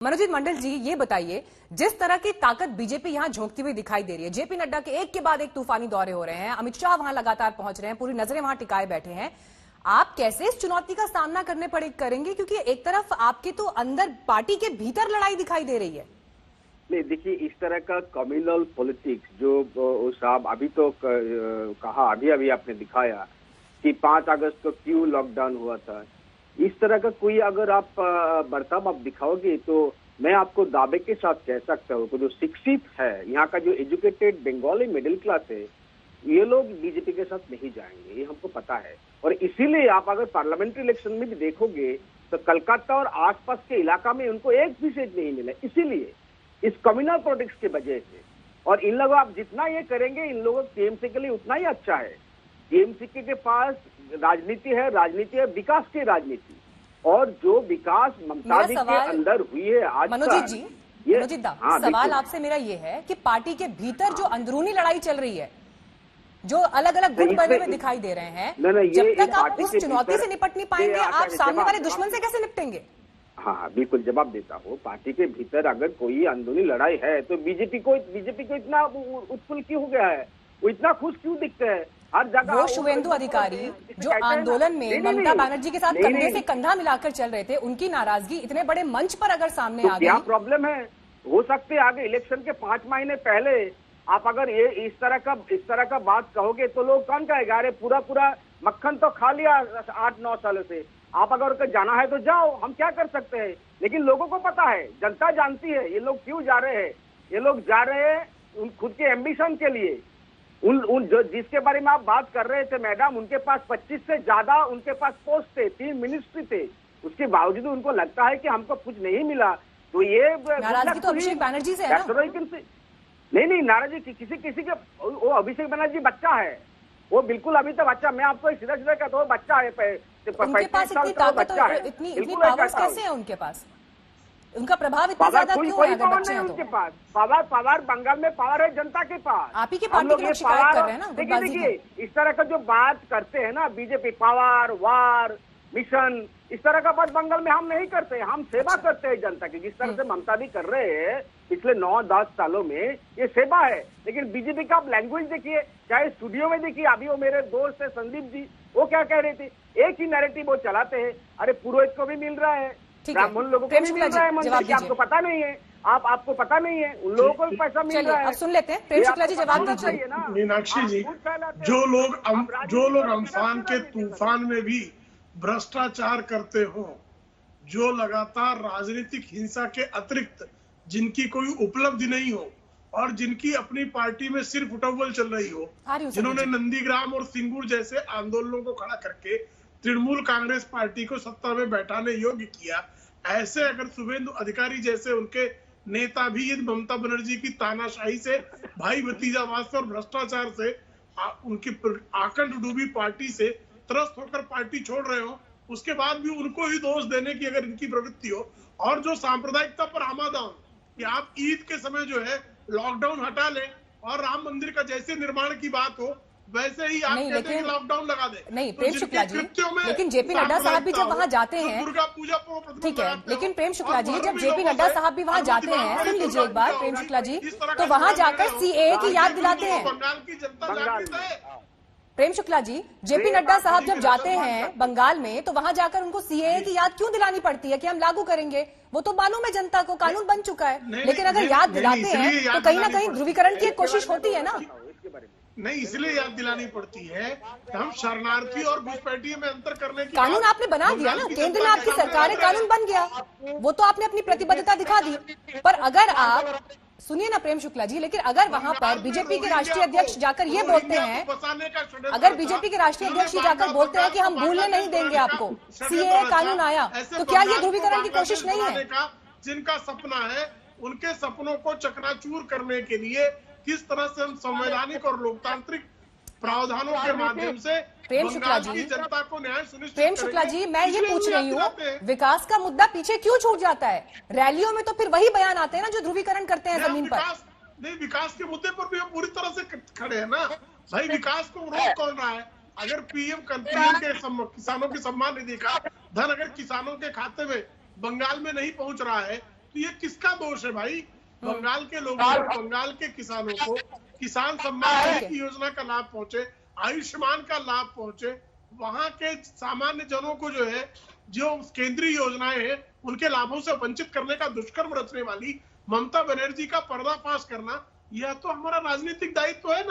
मनोजीत मंडल जी, ये बताइए, जिस तरह की ताकत बीजेपी यहां झोंकती हुई दिखाई दे रही है, जेपी नड्डा के एक बाद एक तूफानी दौरे हो रहे हैं, अमित शाह वहां लगातार पहुंच रहे हैं, पूरी नजरें वहां टिकाए बैठे हैं, आप कैसे इस चुनौती का सामना करेंगे? क्योंकि एक तरफ आपके तो अंदर पार्टी के भीतर लड़ाई दिखाई दे रही है। नहीं, देखिए, इस तरह का कम्युनल पॉलिटिक्स जो साहब अभी तो कहा, अभी आपने दिखाया कि 5 अगस्त को क्यों लॉकडाउन हुआ था, इस तरह का कोई अगर आप बर्ताव आप दिखाओगे तो मैं आपको दावे के साथ कह सकता हूँ कि जो शिक्षित है, यहाँ का जो एजुकेटेड बंगाली मिडिल क्लास है, ये लोग बीजेपी के साथ नहीं जाएंगे, ये हमको पता है। और इसीलिए आप अगर पार्लियामेंट्री इलेक्शन में भी देखोगे तो कलकत्ता और आसपास के इलाका में उनको एक भी सीट नहीं मिला, इसीलिए इस कम्युनल पॉलिटिक्स की वजह से। और इन लोगों आप जितना ये करेंगे, इन लोगों टीएमसी के लिए उतना ही अच्छा है। टीएमसी के पास राजनीति है विकास की राजनीति, और जो विकास ममता दी के अंदर हुई है आज। मनोजीत जी, मनोजीत दा, सवाल आपसे मेरा ये है कि पार्टी के भीतर जो अंदरूनी लड़ाई चल रही है, जो अलग अलग गुट बने हुए दिखाई दे रहे हैं, जब तक आप उस चुनौती से निपट नहीं पाएंगे, आप सामने वाले दुश्मन से कैसे निपटेंगे? हाँ, बिल्कुल जवाब देता हूँ। पार्टी के भीतर अगर कोई अंदरूनी लड़ाई है तो बीजेपी को इतना उत्फुल्ल क्यों हो गया है, वो इतना खुश क्यों दिखते हैं हर जगह? वो शुभेंदु अधिकारी जो आंदोलन में ममता बनर्जी के साथ कंधे से कंधा मिलाकर चल रहे थे, उनकी नाराजगी इतने बड़े मंच पर अगर सामने आ गई, क्या प्रॉब्लम है? हो सकते आगे इलेक्शन के 5 महीने पहले आप अगर ये इस तरह का बात कहोगे तो लोग कौन कहेगा, अरे पूरा मक्खन तो खा लिया 8-9 सालों से, आप अगर जाना है तो जाओ, हम क्या कर सकते हैं। लेकिन लोगों को पता है, जनता जानती है ये लोग क्यों जा रहे हैं। ये लोग जा रहे हैं खुद के एम्बिशन के लिए। उन जो जिसके बारे में आप बात कर रहे थे मैडम, उनके पास 25 से ज्यादा उनके पास पोस्ट थे, 3 मिनिस्ट्री थे, उसके बावजूद उनको लगता है कि हमको कुछ नहीं मिला। तो ये नाराजगी तो अभिषेक बनर्जी से है ना? नहीं, नाराजगी किसी के, वो अभिषेक बनर्जी बच्चा है, वो बिल्कुल अभी तो बच्चा। मैं आपको सीधा कहता हूँ, बच्चा है। उनके पास इतनी ताकत और इतनी पावर्स कैसे है उनके पास? उनका प्रभाव इतना ज्यादा क्यों है? अगर बच्चे हैं तो उनके पास पावर बंगाल में पावर है जनता के पास। आप ही की पार्टी के लोग शिकायत कर रहे हैं ना। देखिए, इस तरह का जो बात करते हैं ना बीजेपी, पावर वार मिशन, इस तरह का बात बंगाल में हम नहीं करते। हम सेवा करते हैं जनता की, जिस तरह से ममता दी कर रहे हैं पिछले 9-10 सालों में, ये सेवा है। लेकिन बीजेपी का आप लैंग्वेज देखिए, चाहे स्टूडियो में देखिए, अभी वो मेरे दोस्त है संदीप जी, वो क्या कह रहे थे, एक ही नैरेटिव वो चलाते हैं, अरे पुरोहित को भी मिल रहा है, ब्राह्मण लोगों को भी मिल रहा है मंदिर की, आपको पता नहीं है, आपको पता नहीं है, उन लोगों को भी पैसा मिल रहा है। अब सुन लेते हैं प्रेम शुक्ला जी, जवाब दीजिए। मीनाक्षी जी, जो लोग अम्फान के तूफान में भी भ्रष्टाचार करते हो, जो लगातार राजनीतिक हिंसा के अतिरिक्त जिनकी कोई उपलब्धि नहीं हो और जिनकी अपनी पार्टी में सिर्फ उठौल चल रही हो, जिन्होंने नंदीग्राम और सिंगूर जैसे आंदोलनों को खड़ा करके तृणमूल कांग्रेस पार्टी को सत्ता में बैठाने योग्य किया, ऐसे अगर शुभेंदु अधिकारी जैसे उनके नेता भी यदि ममता बनर्जी की तानाशाही से, भाई भतीजावाद से और भ्रष्टाचार से, उनकी आकंठ डूबी पार्टी से त्रस्त होकर पार्टी छोड़ रहे हो, उसके बाद भी उनको ही दोष देने की अगर इनकी प्रवृत्ति हो, और जो सांप्रदायिकता पर आमादा हो कि आप ईद के समय जो है लॉकडाउन हटा लें और राम मंदिर का जैसे निर्माण की बात हो, वैसे ही आप कहते हैं लॉकडाउन लगा दे। नहीं प्रेम शुक्ला जी, लेकिन जेपी नड्डा साहब भी जब वहां जाते हैं, दुर्गा पूजा ठीक है, लेकिन प्रेम शुक्ला जी, जब जेपी नड्डा साहब भी वहां जाते हैं, सुन लीजिए एक बार प्रेम शुक्ला जी, तो वहां जाकर सीएए की याद दिलाते हैं। बंगाल की जनता जानती है। प्रेम शुक्ला जी, जेपी नड्डा साहब जब जाते हैं बंगाल में, तो वहां जाकर उनको सीएए की याद क्यों दिलानी पड़ती है कि हम लागू करेंगे? वो तो मालूम है जनता को, कानून बन चुका है। लेकिन अगर याद दिलाते हैं तो कहीं ना कहीं ध्रुवीकरण की कोशिश होती है ना। नहीं, इसलिए याद दिलानी पड़ती है कि हम शरणार्थी और घुसपैठिए में अंतर करने की कानून आपने बना दिया ना, केंद्र में आपकी सरकार है, कानून बन गया, वो तो आपने अपनी प्रतिबद्धता दिखा दी। पर अगर आप सुनिए ना प्रेम शुक्ला जी, लेकिन अगर वहां पर बीजेपी के राष्ट्रीय अध्यक्ष जाकर ये बोलते हैं, अगर बीजेपी के राष्ट्रीय अध्यक्ष ये जाकर बोलते हैं कि हम भूलने नहीं देंगे आपको, सीएए कानून आया, तो क्या ये ध्रुवीकरण की कोशिश नहीं है? जिनका सपना है, उनके सपनों को चकनाचूर करने के लिए किस तरह से हम संवैधानिक और लोकतांत्रिक प्रावधानों के माध्यम से प्रेम शुक्ला जी, जनता को न्याय सुनिश्चित प्रेम शुक्ला जी, मैं ये पूछ रही हूँ, विकास का मुद्दा पीछे क्यों छूट जाता है? रैलियों में तो फिर वही बयान आते हैं ना जो ध्रुवीकरण करते हैं जमीन पर। नहीं, विकास के मुद्दे पर भी हम पूरी तरह से खड़े हैं ना भाई। विकास को रोक कौन रहा है? अगर पीएम के किसानों की सम्मान निधि का धन अगर किसानों के खाते में बंगाल में नहीं पहुंच रहा है, तो ये किसका दोष है भाई? बंगाल के लोगों को, बंगाल के किसानों को किसान सम्मान निधि योजना का लाभ पहुंचे, आयुष्मान का लाभ पहुंचे, वहां के सामान्य जनों को जो है, जो केंद्रीय योजनाएं हैं उनके लाभों से वंचित करने का दुष्कर्म रचने वाली ममता बनर्जी का पर्दाफाश करना, यह तो हमारा राजनीतिक दायित्व है ना।